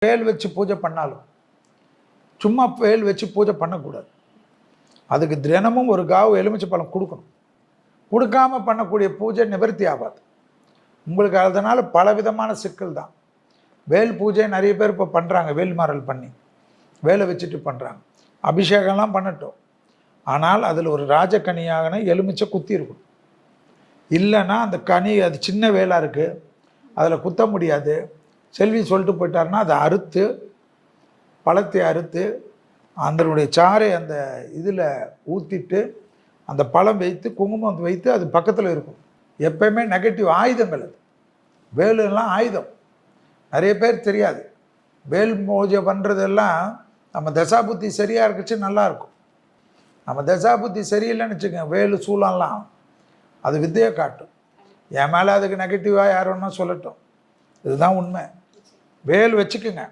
வேல் வச்சு பூஜை பண்ணாலும் சும்மா வேல் வச்சு பூஜை பண்ணக்கூடாது. அதுக்கு தினமும் ஒரு காவு எலுமிச்சை பழம் கொடுக்கணும். கொடுக்காம பண்ணக்கூடிய பூஜை நிவர்த்தி ஆகாது. உங்களுக்கு அதனால் பலவிதமான சிக்கல் தான். வேல் பூஜை நிறைய பேர் இப்போ பண்ணுறாங்க. வேல்மாறல் பண்ணி வேலை வச்சுட்டு பண்ணுறாங்க. அபிஷேகம்லாம் பண்ணட்டும். ஆனால் அதில் ஒரு ராஜக்கனியாக எலுமிச்சை குத்தி இருக்கும். இல்லைன்னா அந்த கனி அது சின்ன வேலாக இருக்குது, அதில் குத்த முடியாது. செல்வி சொல்லிட்டு போயிட்டாருன்னா அதை அறுத்து பழத்தை அறுத்து அதனுடைய சாறை அந்த இதில் ஊற்றிட்டு அந்த பழம் வைத்து குங்குமம் வைத்து அது பக்கத்தில் இருக்கும். எப்பயுமே நெகட்டிவ் ஆயுதங்கள் அது. வேலுலாம் ஆயுதம். நிறைய பேர் தெரியாது. வேல் பூஜை பண்ணுறதெல்லாம் நம்ம தசாபுத்தி சரியாக இருக்குச்சு நல்லாயிருக்கும். நம்ம தசாபுத்தி சரியில்லைன்னு வச்சுக்கோங்க, வேலு சூழலாம் அது வித்தையை காட்டும். என் மேலே அதுக்கு நெகட்டிவாக யார் வேணுமா சொல்லட்டும். இதுதான் உண்மை. வேல் வச்சுக்குங்க.